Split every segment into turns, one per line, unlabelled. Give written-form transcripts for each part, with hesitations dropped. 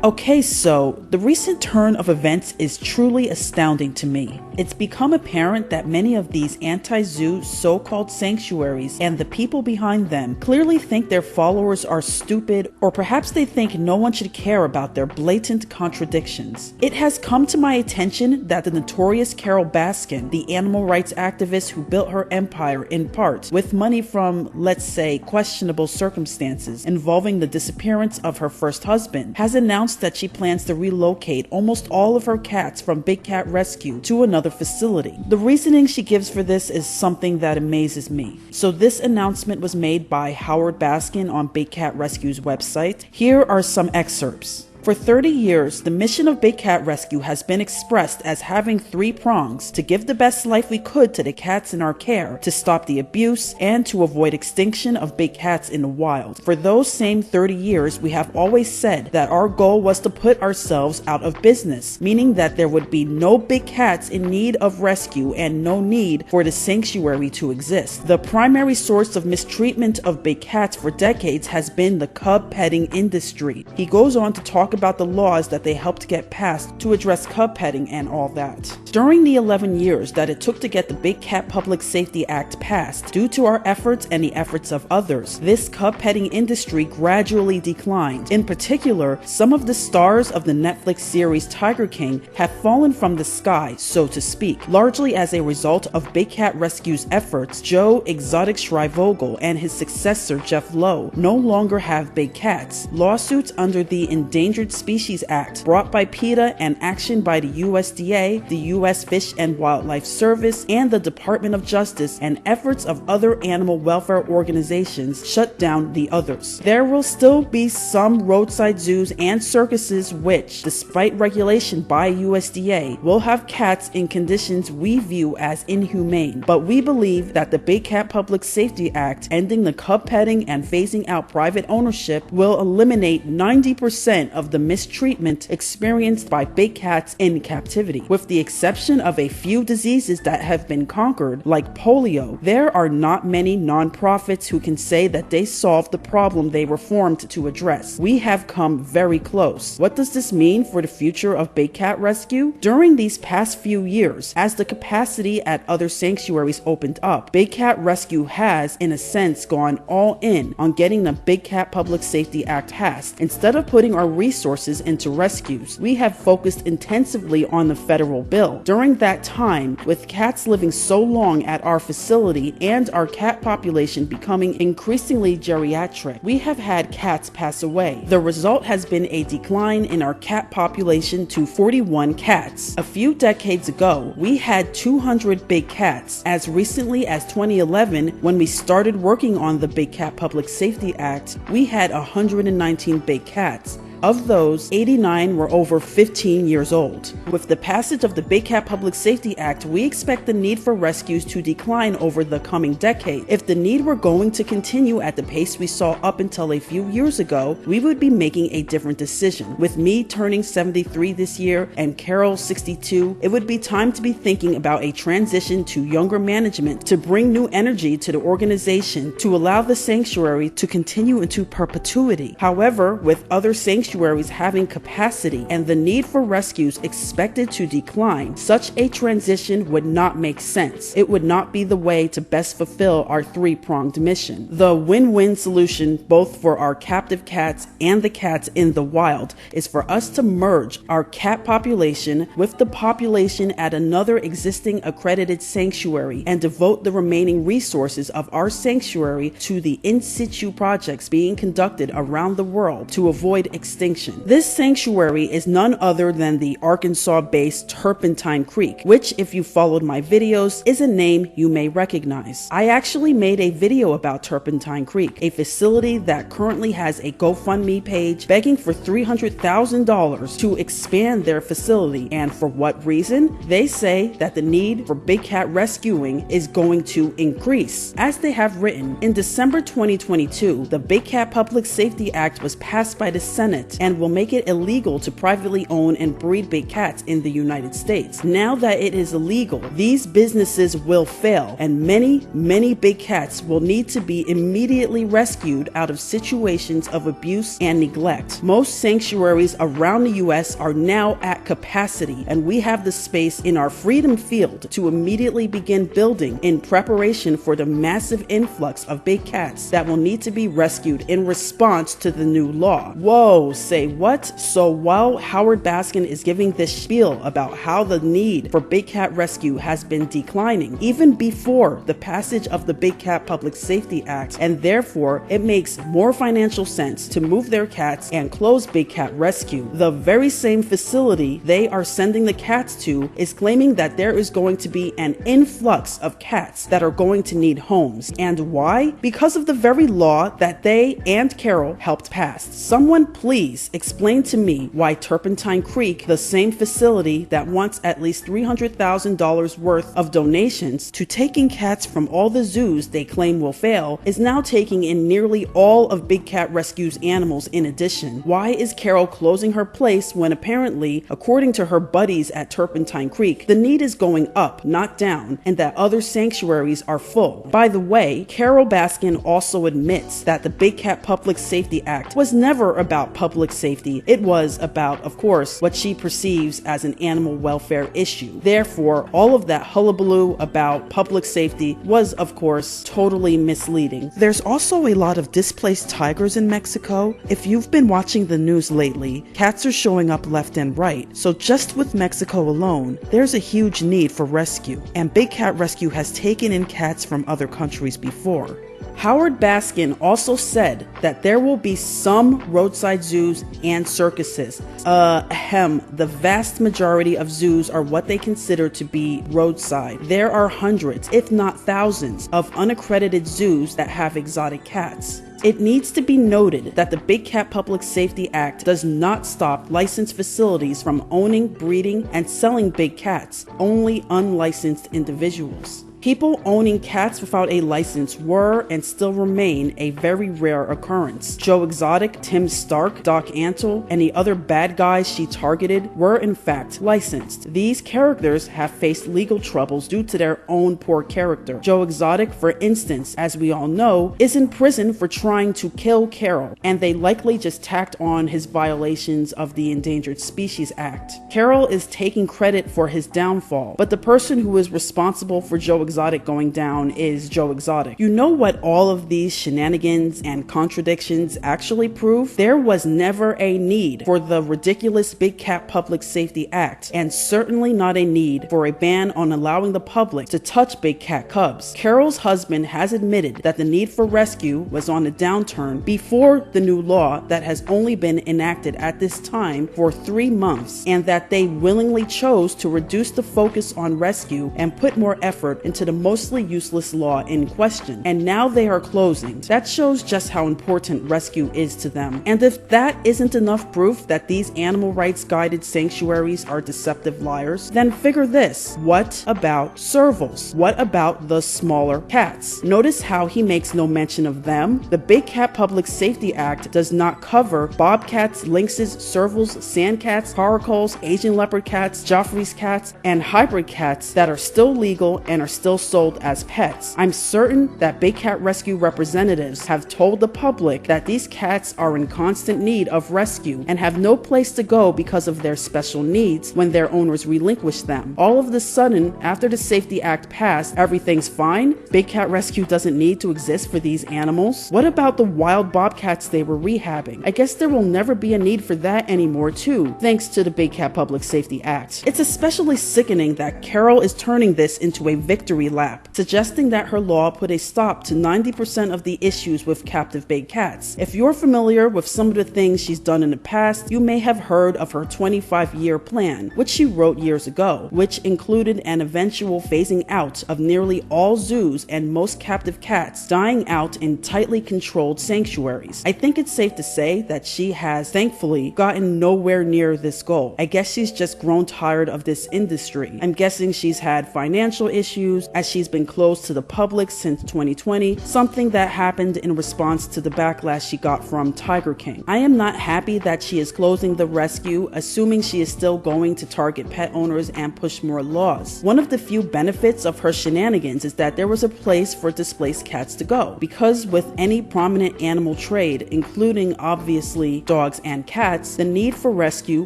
Okay, so the recent turn of events is truly astounding to me. It's become apparent that many of these anti-zoo so-called sanctuaries and the people behind them clearly think their followers are stupid, or perhaps they think no one should care about their blatant contradictions. It has come to my attention that the notorious Carole Baskin, the animal rights activist who built her empire in part with money from, let's say, questionable circumstances involving the disappearance of her first husband, has announced that she plans to relocate almost all of her cats from Big Cat Rescue to another facility. The reasoning she gives for this is something that amazes me. So this announcement was made by Howard Baskin on Big Cat Rescue's website. Here are some excerpts. For 30 years, the mission of Big Cat Rescue has been expressed as having 3 prongs: to give the best life we could to the cats in our care, to stop the abuse, and to avoid extinction of big cats in the wild. For those same 30 years, we have always said that our goal was to put ourselves out of business, meaning that there would be no big cats in need of rescue and no need for the sanctuary to exist. The primary source of mistreatment of big cats for decades has been the cub petting industry. He goes on to talk about the laws that they helped get passed to address cub petting and all that. During the 11 years that it took to get the Big Cat Public Safety Act passed, due to our efforts and the efforts of others, this cub petting industry gradually declined. In particular, some of the stars of the Netflix series Tiger King have fallen from the sky, so to speak, largely as a result of Big Cat Rescue's efforts. Joe Exotic Shrivogel and his successor Jeff Lowe no longer have big cats. Lawsuits under the Endangered Species Act, brought by PETA and action by the USDA, the U.S. Fish and Wildlife Service, and the Department of Justice, and efforts of other animal welfare organizations, shut down the others. There will still be some roadside zoos and circuses which, despite regulation by USDA, will have cats in conditions we view as inhumane. But we believe that the Big Cat Public Safety Act, ending the cub petting and phasing out private ownership, will eliminate 90% of the mistreatment experienced by big cats in captivity. With the exception of a few diseases that have been conquered, like polio, there are not many nonprofits who can say that they solved the problem they were formed to address. We have come very close. What does this mean for the future of Big Cat Rescue? During these past few years, as the capacity at other sanctuaries opened up, Big Cat Rescue has, in a sense, gone all in on getting the Big Cat Public Safety Act passed. Instead of putting our resources into rescues, we have focused intensively on the federal bill. During that time, with cats living so long at our facility and our cat population becoming increasingly geriatric, we have had cats pass away. The result has been a decline in our cat population to 41 cats. A few decades ago, we had 200 big cats. As recently as 2011, when we started working on the Big Cat Public Safety Act, we had 119 big cats. Of those, 89 were over 15 years old. With the passage of the Big Cat Public Safety Act, we expect the need for rescues to decline over the coming decade. If the need were going to continue at the pace we saw up until a few years ago, we would be making a different decision. With me turning 73 this year and Carole 62, it would be time to be thinking about a transition to younger management to bring new energy to the organization to allow the sanctuary to continue into perpetuity. However, with other sanctuaries having capacity and the need for rescues expected to decline, such a transition would not make sense. It would not be the way to best fulfill our 3-pronged mission. The win-win solution, both for our captive cats and the cats in the wild, is for us to merge our cat population with the population at another existing accredited sanctuary and devote the remaining resources of our sanctuary to the in-situ projects being conducted around the world to avoid extinction. This sanctuary is none other than the Arkansas-based Turpentine Creek, which, if you followed my videos, is a name you may recognize. I actually made a video about Turpentine Creek, a facility that currently has a GoFundMe page begging for $300,000 to expand their facility. And for what reason? They say that the need for big cat rescuing is going to increase. As they have written, in December 2022, the Big Cat Public Safety Act was passed by the Senate 100% and will make it illegal to privately own and breed big cats in the United States. Now that it is illegal, these businesses will fail, and many big cats will need to be immediately rescued out of situations of abuse and neglect. Most sanctuaries around the US are now at capacity, and we have the space in our Freedom Field to immediately begin building in preparation for the massive influx of big cats that will need to be rescued in response to the new law. Whoa, say what? So while Howard Baskin is giving this spiel about how the need for big cat rescue has been declining even before the passage of the Big Cat Public Safety Act, and therefore it makes more financial sense to move their cats and close big cat rescue, the very same facility they are sending the cats to is claiming that there is going to be an influx of cats that are going to need homes. And why? Because of the very law that they and Carole helped pass. Someone please explain to me why Turpentine Creek, the same facility that wants at least $300,000 worth of donations to taking cats from all the zoos they claim will fail, is now taking in nearly all of Big Cat Rescue's animals in addition. Why is Carole closing her place when apparently, according to her buddies at Turpentine Creek, the need is going up, not down, and that other sanctuaries are full? By the way, Carole Baskin also admits that the Big Cat Public Safety Act was never about public safety. It was about, of course, what she perceives as an animal welfare issue. Therefore, all of that hullabaloo about public safety was, of course, totally misleading. There's also a lot of displaced tigers in Mexico. If you've been watching the news lately, cats are showing up left and right. So just with Mexico alone, there's a huge need for rescue, and Big Cat Rescue has taken in cats from other countries before. Howard Baskin also said that there will be some roadside zoos and circuses. The vast majority of zoos are what they consider to be roadside. There are hundreds, if not thousands, of unaccredited zoos that have exotic cats. It needs to be noted that the Big Cat Public Safety Act does not stop licensed facilities from owning, breeding, and selling big cats, only unlicensed individuals. People owning cats without a license were and still remain a very rare occurrence. Joe Exotic, Tim Stark, Doc Antle, and the other bad guys she targeted were in fact licensed. These characters have faced legal troubles due to their own poor character. Joe Exotic, for instance, as we all know, is in prison for trying to kill Carole, and they likely just tacked on his violations of the Endangered Species Act. Carole is taking credit for his downfall, but the person who is responsible for Joe Exotic going down is Joe Exotic. You know what all of these shenanigans and contradictions actually prove? There was never a need for the ridiculous Big Cat Public Safety Act, and certainly not a need for a ban on allowing the public to touch big cat cubs. Carole's husband has admitted that the need for rescue was on a downturn before the new law that has only been enacted at this time for 3 months, and that they willingly chose to reduce the focus on rescue and put more effort into the mostly useless law in question, and now they are closing. That shows just how important rescue is to them. And if that isn't enough proof that these animal rights guided sanctuaries are deceptive liars, then figure this: what about servals? What about the smaller cats? Notice how he makes no mention of them. The Big Cat Public Safety Act does not cover bobcats, lynxes, servals, sandcats, caracals, Asian leopard cats, Joffrey's cats, and hybrid cats that are still legal and are still sold as pets. I'm certain that Big Cat Rescue representatives have told the public that these cats are in constant need of rescue and have no place to go because of their special needs when their owners relinquish them. All of a sudden, after the Safety Act passed, everything's fine? Big Cat Rescue doesn't need to exist for these animals? What about the wild bobcats they were rehabbing? I guess there will never be a need for that anymore too, thanks to the Big Cat Public Safety Act. It's especially sickening that Carole is turning this into a victory lap, suggesting that her law put a stop to 90% of the issues with captive big cats. If you're familiar with some of the things she's done in the past, you may have heard of her 25-year plan, which she wrote years ago, which included an eventual phasing out of nearly all zoos and most captive cats dying out in tightly controlled sanctuaries. I think it's safe to say that she has, thankfully, gotten nowhere near this goal. I guess she's just grown tired of this industry. I'm guessing she's had financial issues years, as she's been closed to the public since 2020, something that happened in response to the backlash she got from Tiger King. I am not happy that she is closing the rescue, assuming she is still going to target pet owners and push more laws. One of the few benefits of her shenanigans is that there was a place for displaced cats to go, because with any prominent animal trade, including obviously dogs and cats, the need for rescue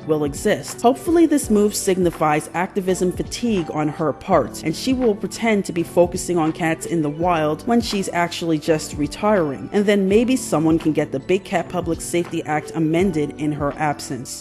will exist. Hopefully this move signifies activism fatigue on her part, and she will pretend to be focusing on cats in the wild when she's actually just retiring, and then maybe someone can get the Big Cat Public Safety Act amended in her absence.